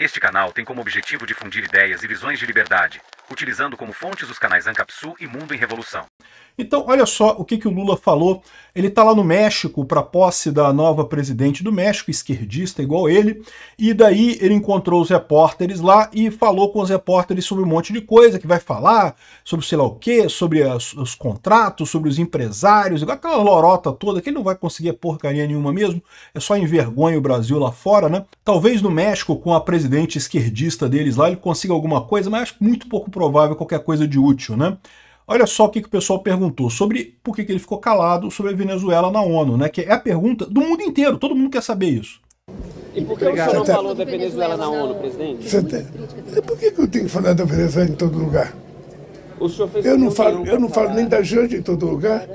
Este canal tem como objetivo difundir ideias e visões de liberdade, utilizando como fontes os canais Ancapsu e Mundo em Revolução. Então, olha só o que o Lula falou. Ele está lá no México para a posse da nova presidente do México, esquerdista igual ele, e daí ele encontrou os repórteres lá e falou com os repórteres sobre um monte de coisa, que vai falar sobre sei lá o quê, sobre os contratos, sobre os empresários, aquela lorota toda, que ele não vai conseguir porcaria nenhuma mesmo, é só envergonha o Brasil lá fora, né? Talvez no México, com a presidente esquerdista deles lá, ele consiga alguma coisa, mas acho muito pouco provável qualquer coisa de útil, né? Olha só o que o pessoal perguntou sobre por que ele ficou calado sobre a Venezuela na ONU, né? Que é a pergunta do mundo inteiro, todo mundo quer saber isso. E por que o senhor não falou da Venezuela na ONU, presidente? Por que eu tenho que falar da Venezuela em todo lugar? O senhor fez eu não falo nem da Janja em todo lugar.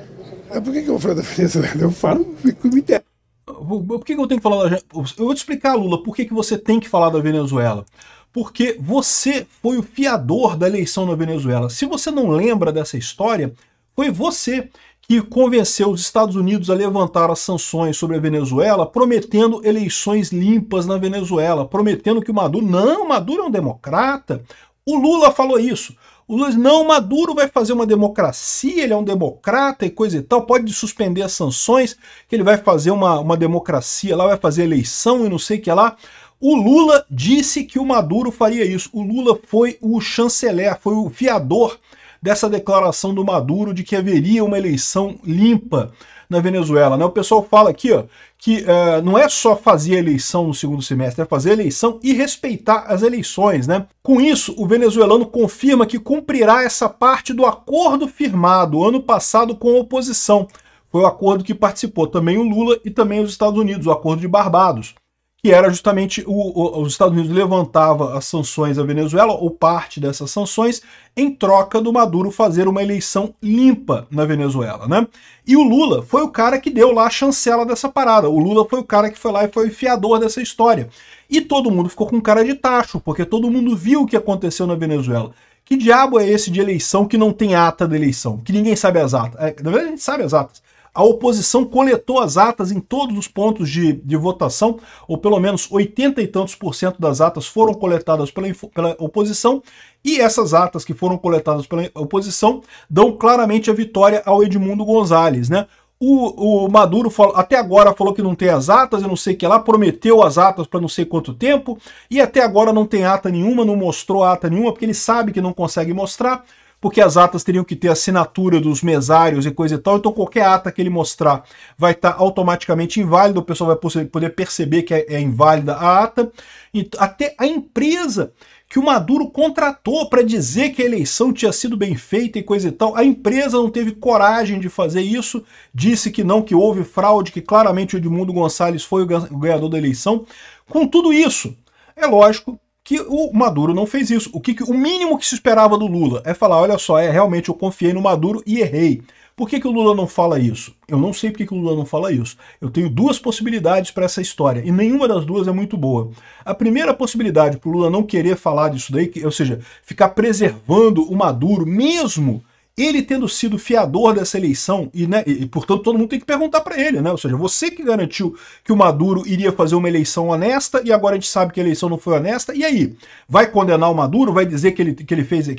Mas por que eu vou falar da Venezuela? Eu falo, fico me der. Por que eu tenho que falar da Janja? Eu vou te explicar, Lula, por que você tem que falar da Venezuela. Porque você foi o fiador da eleição na Venezuela. Se você não lembra dessa história, foi você que convenceu os Estados Unidos a levantar as sanções sobre a Venezuela, prometendo eleições limpas na Venezuela, prometendo que o Maduro... Não, Maduro é um democrata. O Lula falou isso. O Lula disse, não, Maduro vai fazer uma democracia, ele é um democrata e coisa e tal, pode suspender as sanções, que ele vai fazer uma democracia lá, vai fazer eleição e não sei o que lá. O Lula disse que o Maduro faria isso. O Lula foi o chanceler, foi o fiador dessa declaração do Maduro de que haveria uma eleição limpa na Venezuela, né? O pessoal fala aqui, ó, que não é só fazer eleição no segundo semestre, é fazer eleição e respeitar as eleições, né? Com isso, o venezuelano confirma que cumprirá essa parte do acordo firmado ano passado com a oposição. Foi o acordo que participou também o Lula e também os Estados Unidos, o acordo de Barbados, que era justamente os Estados Unidos levantava as sanções à Venezuela, ou parte dessas sanções, em troca do Maduro fazer uma eleição limpa na Venezuela, né? E o Lula foi o cara que deu lá a chancela dessa parada. O Lula foi o cara que foi lá e foi o fiador dessa história. E todo mundo ficou com cara de tacho, porque todo mundo viu o que aconteceu na Venezuela. Que diabo é esse de eleição que não tem ata da eleição? Que ninguém sabe as atas. Na verdade, a gente sabe as atas. A oposição coletou as atas em todos os pontos de votação, ou pelo menos 80 e tantos % das atas foram coletadas pela oposição, e essas atas que foram coletadas pela oposição dão claramente a vitória ao Edmundo Gonzalez, né? O Maduro até agora falou que não tem as atas, eu não sei o que lá, prometeu as atas para não sei quanto tempo, e até agora não tem ata nenhuma, não mostrou ata nenhuma, porque ele sabe que não consegue mostrar, porque as atas teriam que ter assinatura dos mesários e coisa e tal, então qualquer ata que ele mostrar vai estar automaticamente inválida, o pessoal vai poder perceber que é inválida a ata, e até a empresa que o Maduro contratou para dizer que a eleição tinha sido bem feita e coisa e tal, a empresa não teve coragem de fazer isso, disse que não, que houve fraude, que claramente o Edmundo Gonzalez foi o ganhador da eleição. Com tudo isso, é lógico que o Maduro não fez isso. O mínimo que se esperava do Lula é falar, olha só, realmente eu confiei no Maduro e errei. Por que o Lula não fala isso? Eu não sei por que o Lula não fala isso. Eu tenho duas possibilidades para essa história, e nenhuma das duas é muito boa. A primeira possibilidade para o Lula não querer falar disso daí, ou seja, ficar preservando o Maduro, mesmo ele tendo sido fiador dessa eleição, e portanto todo mundo tem que perguntar para ele, né? Ou seja, você que garantiu que o Maduro iria fazer uma eleição honesta, e agora a gente sabe que a eleição não foi honesta, e aí? Vai condenar o Maduro? Vai dizer que ele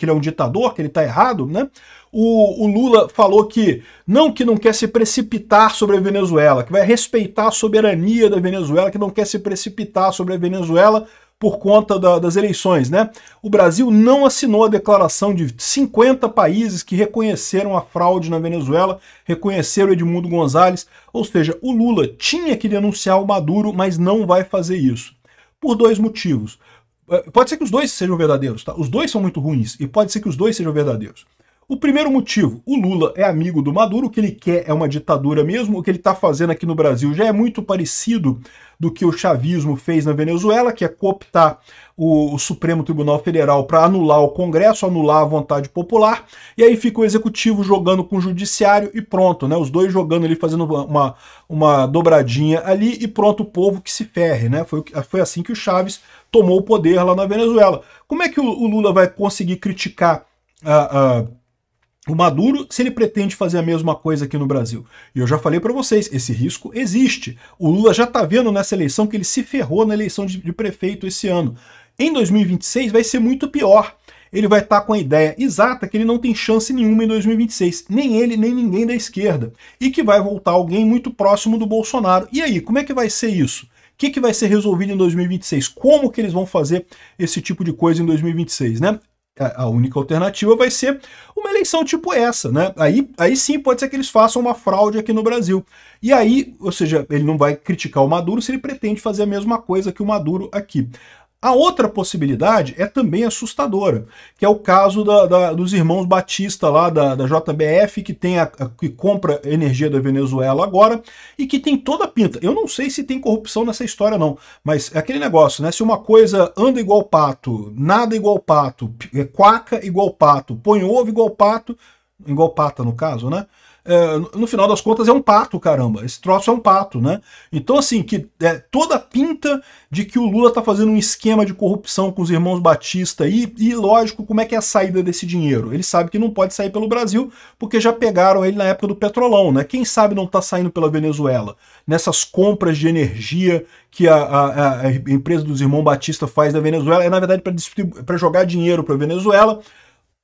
é um ditador, que ele está errado, né? O Lula falou que não quer se precipitar sobre a Venezuela, que vai respeitar a soberania da Venezuela, que não quer se precipitar sobre a Venezuela por conta das eleições, né? O Brasil não assinou a declaração de 50 países que reconheceram a fraude na Venezuela, reconheceram Edmundo Gonzalez, ou seja, o Lula tinha que denunciar o Maduro, mas não vai fazer isso. Por dois motivos. Pode ser que os dois sejam verdadeiros, tá? Os dois são muito ruins, e pode ser que os dois sejam verdadeiros. O primeiro motivo, o Lula é amigo do Maduro, o que ele quer é uma ditadura mesmo, o que ele está fazendo aqui no Brasil já é muito parecido do que o chavismo fez na Venezuela, que é cooptar o Supremo Tribunal Federal para anular o Congresso, anular a vontade popular, e aí fica o Executivo jogando com o Judiciário e pronto, né? Os dois jogando ali, fazendo uma dobradinha ali e pronto, o povo que se ferre, né? Foi assim que o Chaves tomou o poder lá na Venezuela. Como é que o Lula vai conseguir criticar o Maduro se ele pretende fazer a mesma coisa aqui no Brasil? E eu já falei para vocês, esse risco existe. O Lula já está vendo nessa eleição que ele se ferrou na eleição de prefeito esse ano. Em 2026 vai ser muito pior. Ele vai estar com a ideia exata que ele não tem chance nenhuma em 2026, nem ele, nem ninguém da esquerda, e que vai voltar alguém muito próximo do Bolsonaro. E aí, como é que vai ser isso? O que vai ser resolvido em 2026? Como que eles vão fazer esse tipo de coisa em 2026, né? A única alternativa vai ser uma eleição tipo essa, né? Aí sim pode ser que eles façam uma fraude aqui no Brasil. E aí, ou seja, ele não vai criticar o Maduro se ele pretende fazer a mesma coisa que o Maduro aqui. A outra possibilidade é também assustadora, que é o caso dos irmãos Batista lá da JBF, que compra energia da Venezuela agora e que tem toda a pinta. Eu não sei se tem corrupção nessa história não, mas é aquele negócio, né? Se uma coisa anda igual pato, nada igual pato, quaca igual pato, põe ovo igual pata no caso, né? No final das contas é um pato, caramba. Esse troço é um pato, né? Então, assim, toda a pinta de que o Lula tá fazendo um esquema de corrupção com os irmãos Batista aí, e lógico, como é que é a saída desse dinheiro? Ele sabe que não pode sair pelo Brasil, porque já pegaram ele na época do Petrolão, né? Quem sabe não tá saindo pela Venezuela? Nessas compras de energia que a empresa dos irmãos Batista faz da Venezuela, é na verdade para jogar dinheiro para a Venezuela,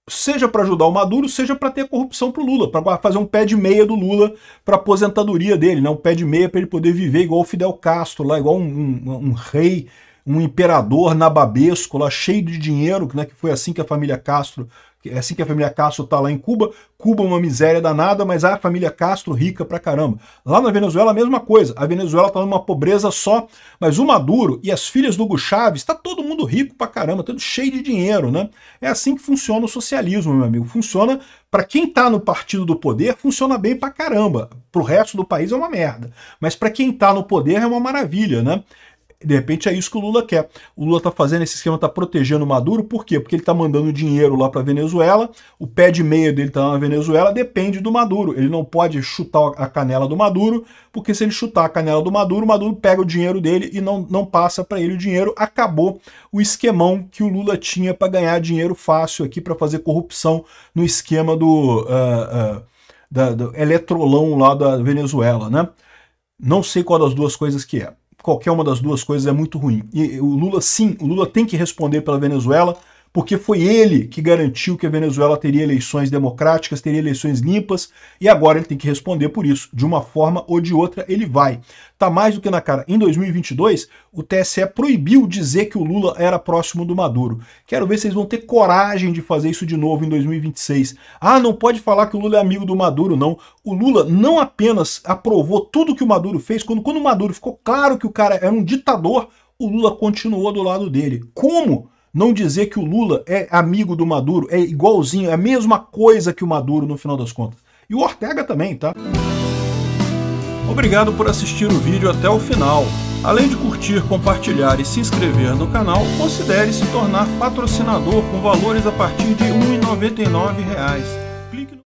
seja para ajudar o Maduro, seja para ter corrupção para o Lula, para fazer um pé de meia do Lula para aposentadoria dele, né? Um pé de meia para ele poder viver igual o Fidel Castro, lá, igual um rei, um imperador nababesco, lá, cheio de dinheiro, né? Que foi assim que a família Castro... É assim que a família Castro tá lá em Cuba. Cuba é uma miséria danada, mas a família Castro rica pra caramba. Lá na Venezuela a mesma coisa. A Venezuela tá numa pobreza só, mas o Maduro e as filhas do Hugo Chávez, tá todo mundo rico pra caramba, todo cheio de dinheiro, né? É assim que funciona o socialismo, meu amigo. Funciona pra quem tá no partido do poder, funciona bem pra caramba. Pro resto do país é uma merda. Mas pra quem tá no poder é uma maravilha, né? De repente é isso que o Lula quer. O Lula tá fazendo esse esquema, tá protegendo o Maduro, por quê? Porque ele tá mandando dinheiro lá pra Venezuela, o pé de meia dele tá na Venezuela, depende do Maduro. Ele não pode chutar a canela do Maduro, porque se ele chutar a canela do Maduro, o Maduro pega o dinheiro dele e não passa para ele o dinheiro. Acabou o esquemão que o Lula tinha para ganhar dinheiro fácil aqui, para fazer corrupção no esquema do eletrolão lá da Venezuela, né? Não sei qual das duas coisas que é. Qualquer uma das duas coisas é muito ruim. E o Lula, sim, o Lula tem que responder pela Venezuela, porque foi ele que garantiu que a Venezuela teria eleições democráticas, teria eleições limpas, e agora ele tem que responder por isso. De uma forma ou de outra, ele vai. Tá mais do que na cara. Em 2022, o TSE proibiu dizer que o Lula era próximo do Maduro. Quero ver se eles vão ter coragem de fazer isso de novo em 2026. Ah, não pode falar que o Lula é amigo do Maduro, não. O Lula não apenas aprovou tudo que o Maduro fez, quando o Maduro ficou claro que o cara era um ditador, o Lula continuou do lado dele. Como não dizer que o Lula é amigo do Maduro, é igualzinho, é a mesma coisa que o Maduro no final das contas? E o Ortega também, tá? Obrigado por assistir o vídeo até o final. Além de curtir, compartilhar e se inscrever no canal, considere se tornar patrocinador com valores a partir de R$ 1,99.